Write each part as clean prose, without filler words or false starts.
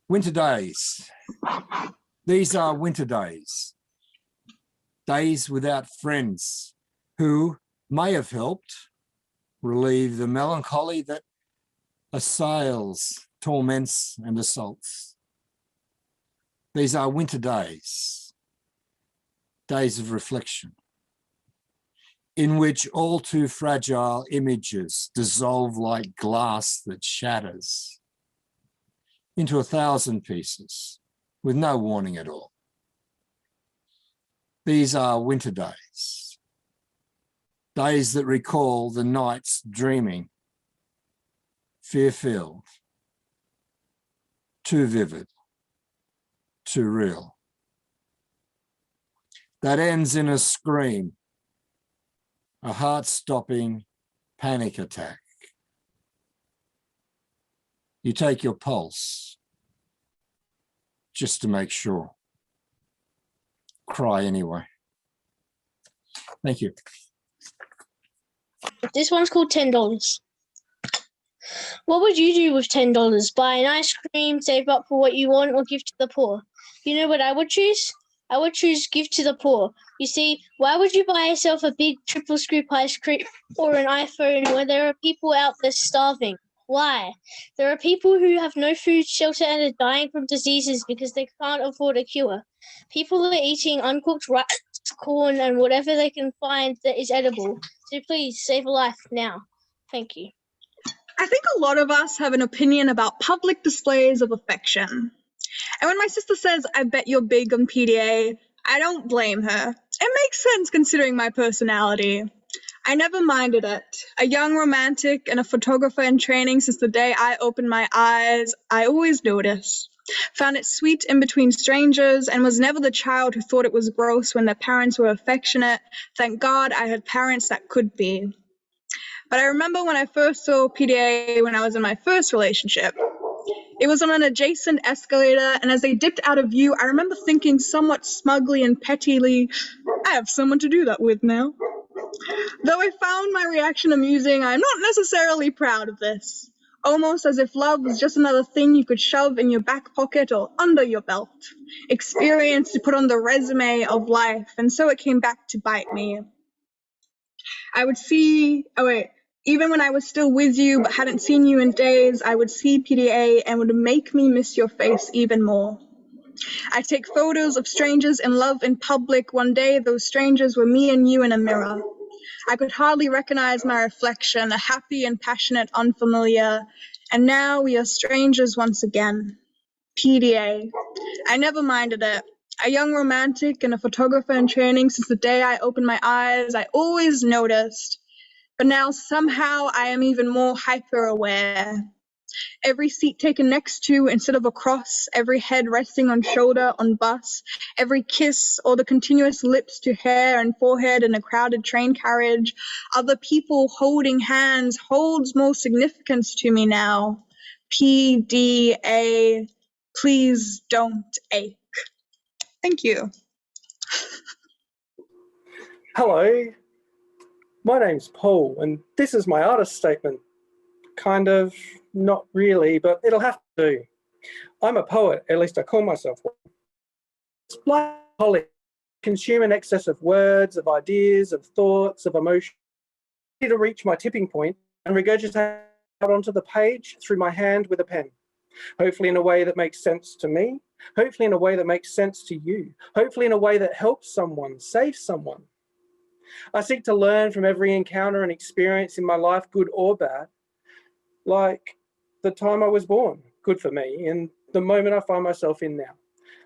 Winter days. These are winter days. Days without friends who may have helped relieve the melancholy that assails, torments, and assaults. These are winter days, days of reflection, in which all too fragile images dissolve like glass that shatters into 1,000 pieces with no warning at all. These are winter days, days that recall the nights dreaming, fear-filled, too vivid, too real. That ends in a scream, a heart-stopping panic attack. You take your pulse just to make sure. Cry anyway. Thank you. This one's called $10. What would you do with $10? Buy an ice cream, save up for what you want, or give to the poor? You know what I would choose? I would choose give to the poor. You see, why would you buy yourself a big triple scoop ice cream or an iPhone when there are people out there starving? Why? There are people who have no food, shelter, and are dying from diseases because they can't afford a cure. People are eating uncooked rice, corn, and whatever they can find that is edible. So please, save a life now. Thank you. I think a lot of us have an opinion about public displays of affection. And when my sister says, I bet you're big on PDA, I don't blame her. It makes sense considering my personality. I never minded it. A young romantic and a photographer in training since the day I opened my eyes, I always noticed. Found it sweet in between strangers and was never the child who thought it was gross when their parents were affectionate. Thank God I had parents that could be. But I remember when I first saw PDA when I was in my first relationship. It was on an adjacent escalator, and as they dipped out of view, I remember thinking somewhat smugly and pettily, I have someone to do that with now. Though I found my reaction amusing, I'm not necessarily proud of this. Almost as if love was just another thing you could shove in your back pocket or under your belt. Experience to put on the resume of life, and so it came back to bite me. Even when I was still with you but hadn't seen you in days, I would see PDA and would make me miss your face even more. I'd take photos of strangers in love in public. One day, those strangers were me and you in a mirror. I could hardly recognize my reflection, a happy and passionate unfamiliar, and now we are strangers once again. PDA. I never minded it. A young romantic and a photographer in training since the day I opened my eyes, I always noticed. But now somehow I am even more hyper-aware. Every seat taken next to instead of across, every head resting on shoulder on bus, every kiss or the continuous lips to hair and forehead in a crowded train carriage, other people holding hands holds more significance to me now. PDA, please don't ache. Thank you. Hello, my name's Paul, and this is my artist statement. Kind of, not really, but it'll have to do. I'm a poet, at least I call myself one. It's like consume an excess of words, of ideas, of thoughts, of emotion, to reach my tipping point and regurgitate out onto the page through my hand with a pen. Hopefully in a way that makes sense to me, hopefully in a way that makes sense to you, hopefully in a way that helps someone, saves someone. I seek to learn from every encounter and experience in my life, good or bad, like the time I was born, good for me, and the moment I find myself in now.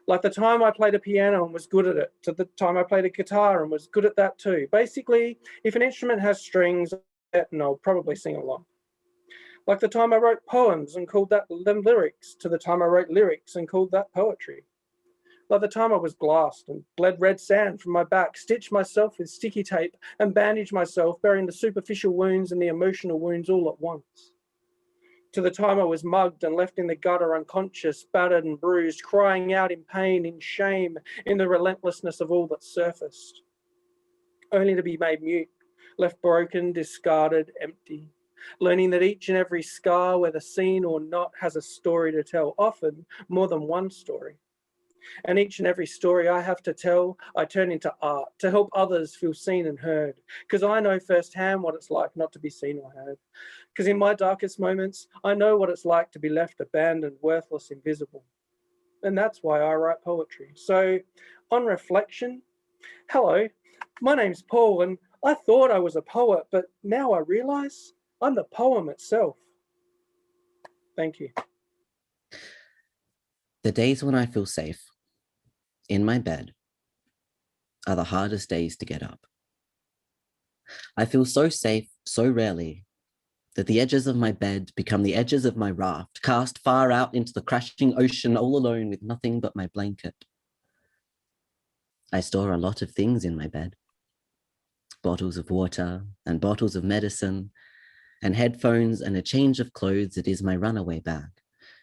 Like the time I played a piano and was good at it, to the time I played a guitar and was good at that too. Basically, if an instrument has strings, and I'll probably sing along. Like the time I wrote poems and called them lyrics, to the time I wrote lyrics and called that poetry. Like the time I was glassed and bled red sand from my back, stitched myself with sticky tape and bandaged myself, burying the superficial wounds and the emotional wounds all at once. To the time I was mugged and left in the gutter unconscious, battered and bruised, crying out in pain, in shame, in the relentlessness of all that surfaced. Only to be made mute, left broken, discarded, empty. learning that each and every scar, whether seen or not, has a story to tell, often more than one story. And each and every story I have to tell, I turn into art to help others feel seen and heard, because I know firsthand what it's like not to be seen or heard. Because in my darkest moments, I know what it's like to be left abandoned, worthless, invisible. And that's why I write poetry. So, on reflection, hello, my name's Paul, and I thought I was a poet, but now I realise I'm the poem itself. Thank you. The days when I feel safe in my bed are the hardest days to get up. I feel so safe so rarely that the edges of my bed become the edges of my raft, cast far out into the crashing ocean all alone with nothing but my blanket. I store a lot of things in my bed. Bottles of water and bottles of medicine and headphones and a change of clothes that is my runaway bag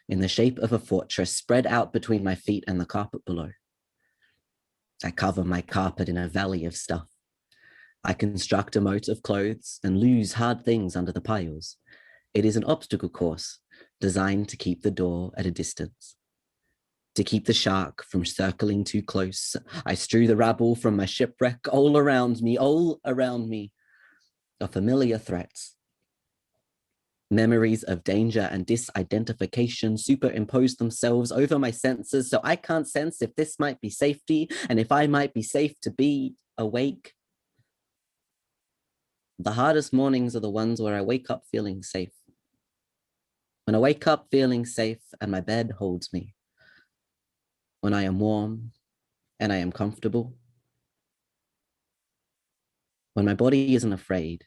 in the shape of a fortress spread out between my feet and the carpet below. I cover my carpet in a valley of stuff. I construct a moat of clothes and lose hard things under the piles. It is an obstacle course designed to keep the door at a distance. To keep the shark from circling too close, I strew the rabble from my shipwreck all around me are familiar threats. Memories of danger and disidentification superimpose themselves over my senses, so I can't sense if this might be safety and if I might be safe to be awake. The hardest mornings are the ones where I wake up feeling safe. When I wake up feeling safe and my bed holds me. When I am warm and I am comfortable. When my body isn't afraid.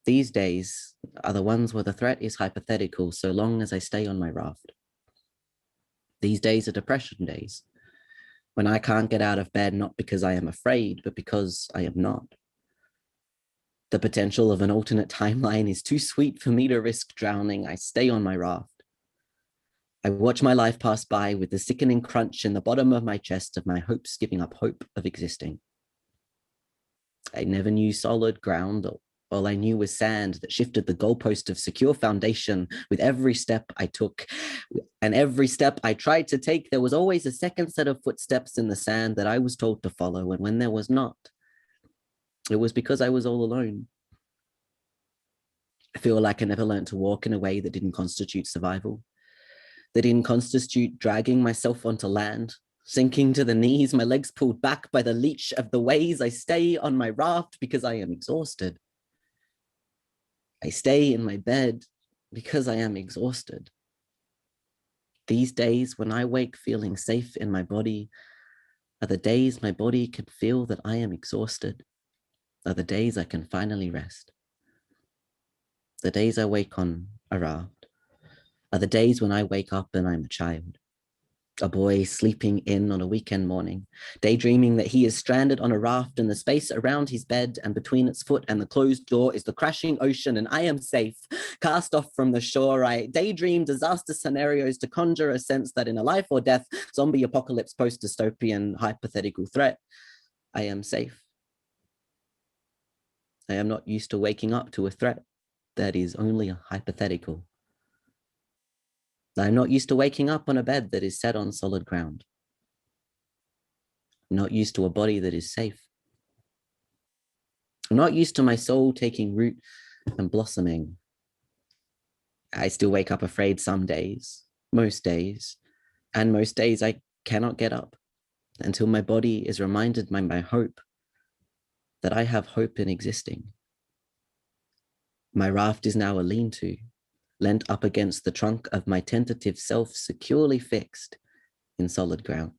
These days are the ones where the threat is hypothetical so long as I stay on my raft. These days are depression days, when I can't get out of bed not because I am afraid, but because I am not. The potential of an alternate timeline is too sweet for me to risk drowning. I stay on my raft. I watch my life pass by with the sickening crunch in the bottom of my chest of my hopes giving up hope of existing. I never knew solid ground. All I knew was sand that shifted the goalpost of secure foundation with every step I took. And every step I tried to take, there was always a second set of footsteps in the sand that I was told to follow. And when there was not, it was because I was all alone. I feel like I never learned to walk in a way that didn't constitute survival, that didn't constitute dragging myself onto land, sinking to the knees, my legs pulled back by the leech of the waves. I stay on my raft because I am exhausted. I stay in my bed because I am exhausted. These days when I wake feeling safe in my body are the days my body can feel that I am exhausted, are the days I can finally rest. The days I wake on a raft are the days when I wake up and I'm a child. A boy sleeping in on a weekend morning, daydreaming that he is stranded on a raft and the space around his bed and between its foot and the closed door is the crashing ocean and I am safe. Cast off from the shore, I daydream disaster scenarios to conjure a sense that in a life or death, zombie apocalypse, post-dystopian, hypothetical threat, I am safe. I am not used to waking up to a threat that is only hypothetical. I'm not used to waking up on a bed that is set on solid ground. I'm not used to a body that is safe. I'm not used to my soul taking root and blossoming. I still wake up afraid some days, and most days I cannot get up until my body is reminded by my hope that I have hope in existing. My raft is now a lean-to, leant up against the trunk of my tentative self securely fixed in solid ground.